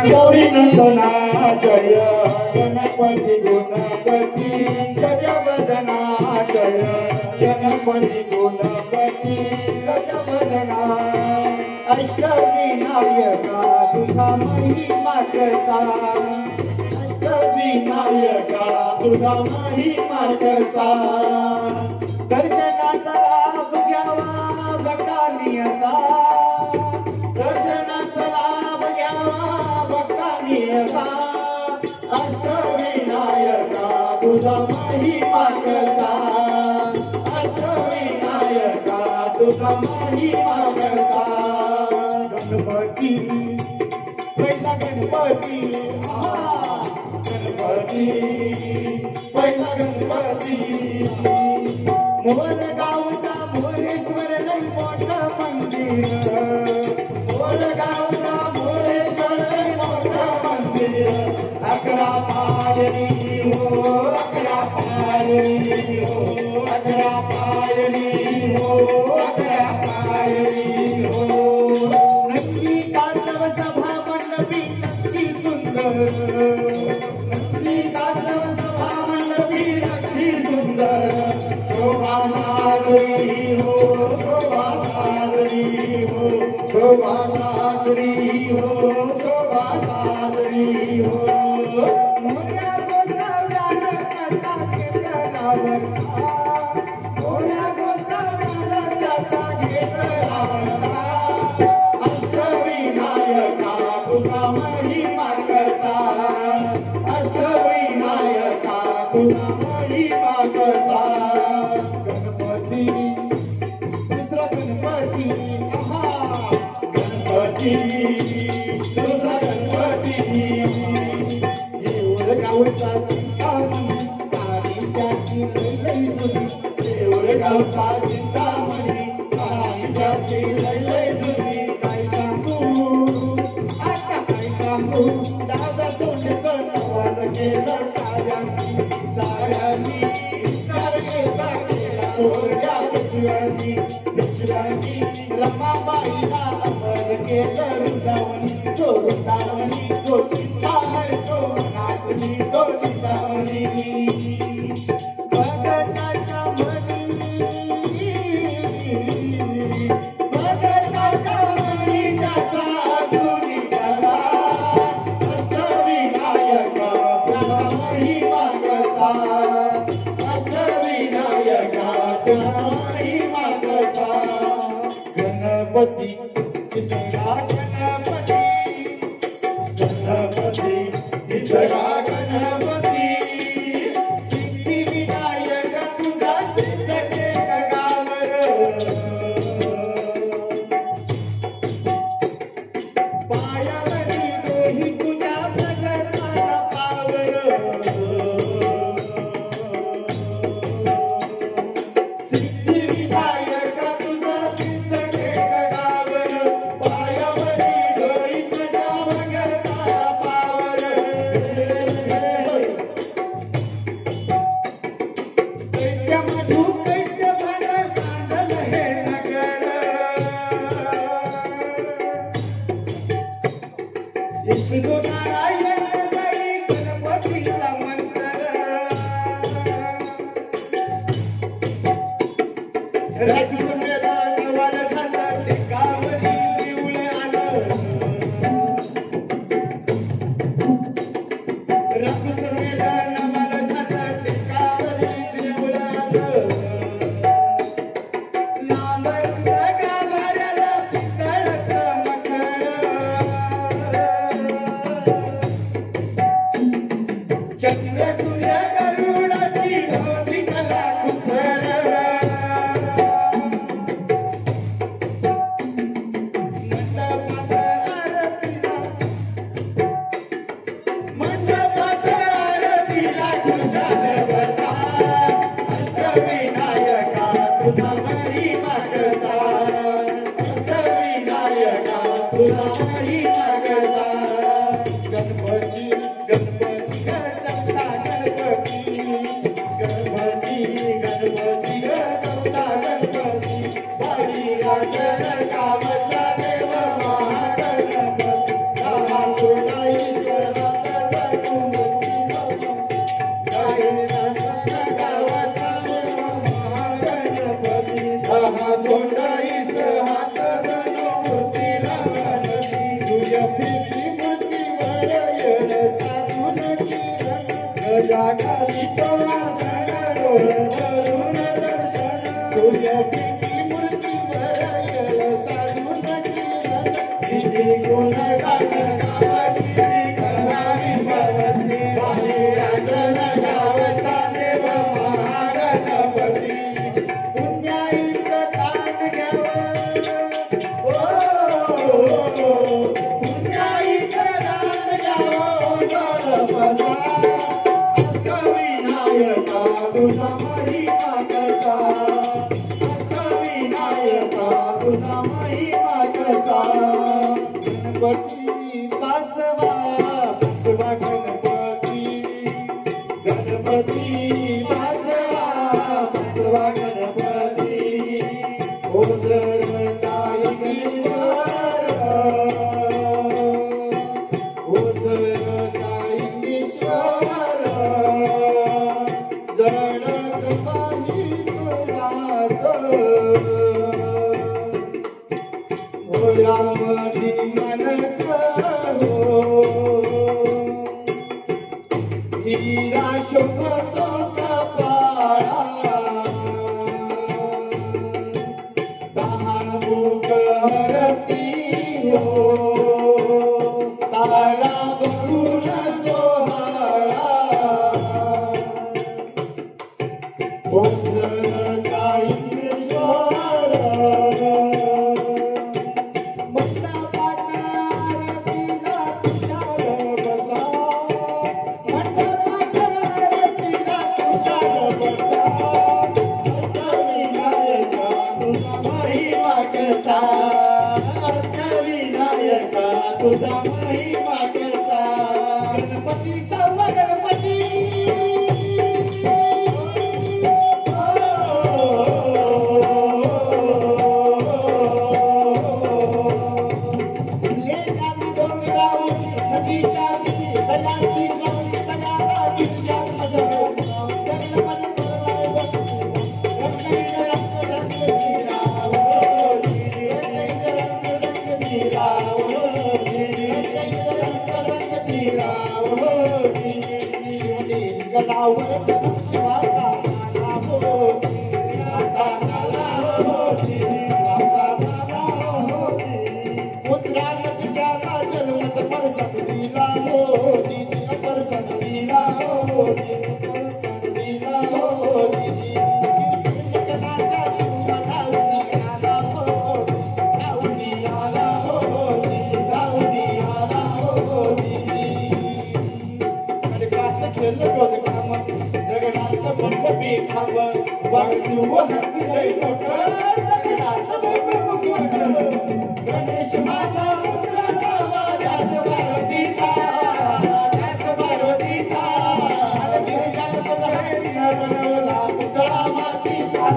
गौरी नंदना जय गणपती गुणपती गजवदना जय गणपती गुणपती गजवदना अष्टविनायका तुझा महिमा कसा अष्टविनायका तुझा महिमा कसा दर्शनाचा लाभ घ्यावा भक्तांनी असा दर्शनाचा लाभ घ्यावा भक्तांनी असा अष्टविनायका तुझा महिमा कसा अष्टविनायका तुझा महिमा कसा गणपती पहिला गणपती गणपती पहिला गणपती मोर गावचा मोरेश्वर लई मोठं मंदिर मोर गावचा मोरेश्वर लई मोठं मंदिर अकरा पायरी हो अकरा पायरी हो अकरा पायरी हो अकरा पायरी हो नक्की कासव सभा मंडपी नक्षी सुंदर नक्की कासव सभा मंडपी नक्षी सुंदर शोभा सागरी हो शोभा सागरी हो शोभा सागरी हो शोभा सागरी हो मोऱ्या गोसाव्यानं त्याचा घेतला वरसा मोऱ्या गोसाव्यानं त्याचा घेतला वरसा अष्टविनायका तुझा महिमा कसा अष्टविनायका तुझा महिमा कसा गणपती दुसरा गणपती गणपती दुसरा गणपती देऊळ गावचा चिंतामणी आणि त्याची लई जुनी देऊळ गावचा चिंतामणी आणि त्याची लई जुनी काय सांगू आता काय सांगू दादा सोन्याचं नवाल केलं साऱ्यांनी साऱ्यांनी सारखेचा केला थोड्या पिशव्यांनी पिशव्यांनी रमाबाईला अमर केलं वृंदावनी तो वृंदावनी तो चिंता है तो मनातली तो चिंतावनी भगताच्या मनी भगताच्या मनी त्याचा गुणी कसा अष्टविनायका तुझा महिमा कसा अष्टविनायका तुझा महिमा कसा गणपती तिसरा गणपती गणपती तिसरा गणपती सिद्धिविनायक तुझा सिद्ध केला गावर पायावरी डोही तुझ्या प्रगटाला पावर सिद्धिविनायक तुझा सिद्ध केला गावर पायावरी डोही तुझ्या प्रगटाला पावर दैत्य मधु दैत्य भर कांदल हे नगर विष्णु नारायण गणी गणपतीचा मंत्र राजसुमेला निवाल झालं टेकावरी देऊळ आलं राजसुमेला निवाल झालं टेकावरी देऊळ आलं लांबच गाभाऱ्याला पितळचं मखर चंद्र सूर्य गरुडाची ढोली कला कुसर तो आसन डोळ धरून दर्शन सूर्याची ती मूर्ती भरायल साधून किरण किती गुण गान गावती करावी भवती वाली राजन गावचा देव महागणपती पुण्याईचं ताट घ्यावं पुण्याईचं ताट घ्यावं गणपसा अष्टविनायका तुझा महिमा कसा अष्टविनायका तुझा महिमा कसा गणपती पाचवा पाचवा गणपती गणपती पाचवा पाचवा गणपती ओझरचा इंगेश्वर ओझरचा इंगेश्वर जडच माहीत राज ओळ्यामधी मनक हीरा शोभतो कपाळा तहान भूक हरती हो सारा बघून सोहळा ओझरचा इंगेश्वर मंडपात आरतीला खुशाल बसा मंडपात आरतीला खुशाल बसा अष्टविनायका तुझा महिमा कसा अष्टविनायका तुझा महिमा कसा गणपती सर्व गणपती गणेश माझा पुत्र सावा दास पार्वतीचा दास पार्वतीचा बनवला पुतळा मातीचा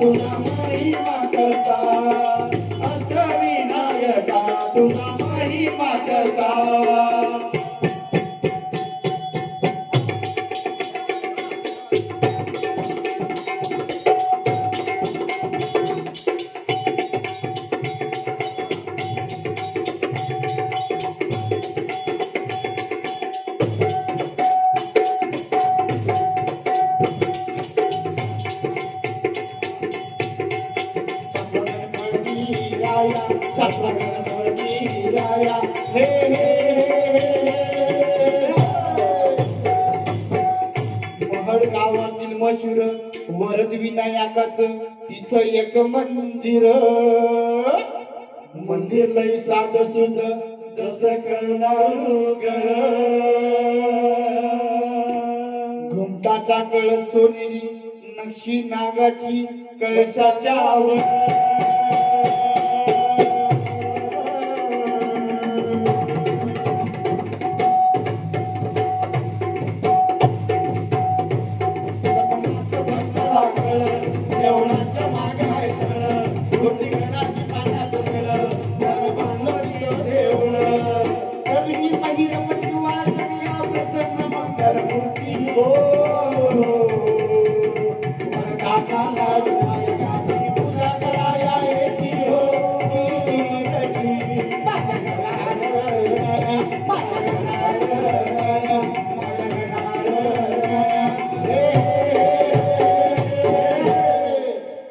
तुझा महिमा कसा अष्टविनायका तुझा महिमा कसा महड गावातील मशहूर वरद विनायकाचं तिथं एक मंदिर लय साध सुध जसं करणार घुमटाचा कळस सोनेरी नक्षी नागाची कळसाच्या नाना विनायकाची पूजा कराया येती हो श्रीजी माझ्या घरात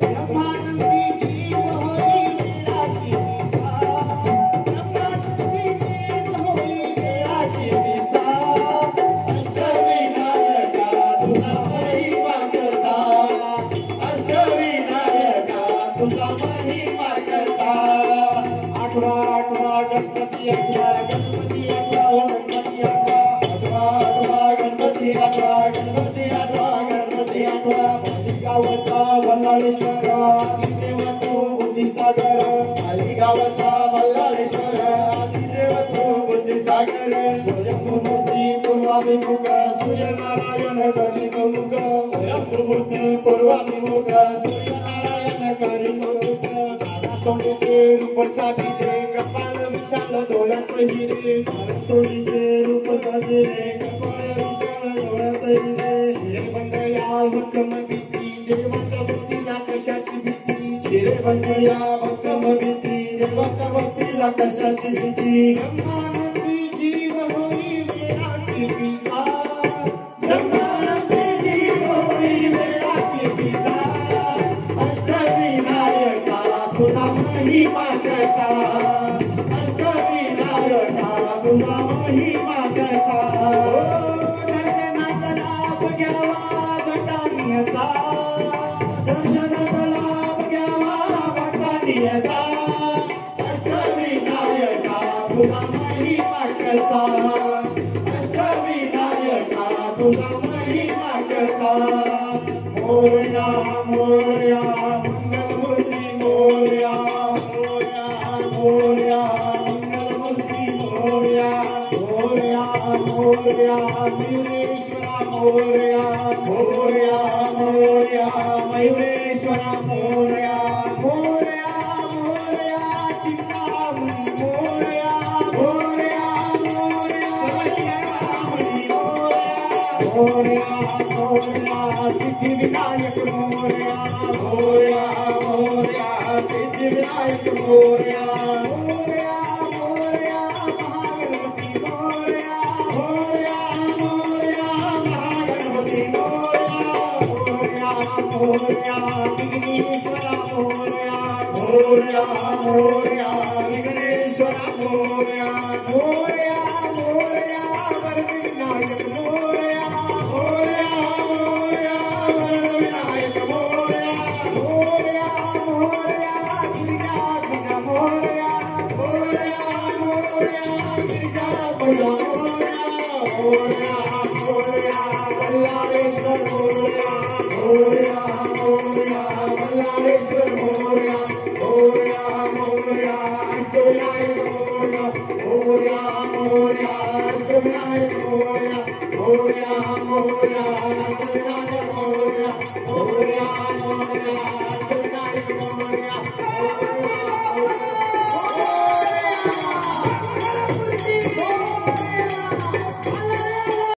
ब्रह्मानंदी जी होई वेळाची दिसा ब्रह्मानंदी जी होई वेळाची दिसा अष्टविनायका तुझा महिमा कसा अष्टविनायका तुझा महिमा कसा आठवा गणपती आठवा गणपती आठवा गणपती आठवा आठवा गणपती आठवा गणपती आठवा गणपती आठवा गावचा बल्लाळेश्वर आदिदेव तू बुद्धिसागर गावचा बल्लाळेश्वर आदिदेव तू बुद्धिसागर स्वयंभूमूर्ती पूर्वाभिमुख सूर्यनारायण करिगमुख स्वयंभूमूर्ती पूर्वाभिमुख सूर्यनारायण करिगमुख सोडीचे रूप साधिले कपाळ विशाल डोळ्यात हिरे सोडीचे रूप साधिले कपाळ विशाल डोळ्यात हिरे शिरेबंद या हुकम भीती देवाच्या भक्तीला कशाची भीती शिरेबंद या हुकम भीती देवाच्या भक्तीला कशाची भीती ब्रह्मानंदी जीव होई वेळाची पिसा ब्रह्मानंदी जीव होई वेळाची पिसा अष्टविनायका तुझा महिमा कसा अष्टविनायका तुझा महिमा कसा दर्शनाचा लाभ घ्यावा भक्तांनी असा दर्शनाचा लाभ घ्यावा भक्तांनी असा अष्टविनायका तुझा महिमा कसा अष्टविनायका तुझा महिमा कसा मोरया मोरया मंगलमूर्ती मोरया मोरया मोरया मंगलमूर्ती मोरया मोरया मोरया मयूरेश्वरा मोरया मोरया मोरया मयूरेश्वरा मोरया मोरया मोरया चिंतामणी मोरया मोरया मोरया चिंतामणी मोरया मोरया सिद्धिविनायक मोरया मोरया मोरया सिद्धिविनायक मोरया मोरया मोरया महागणपती मोरया मोरया मोरया महागणपती मोरया मोरया विघ्नेश्वरा मोरया मोरया मोरया विघ्नेश्वरा मोरया मोरया मोरया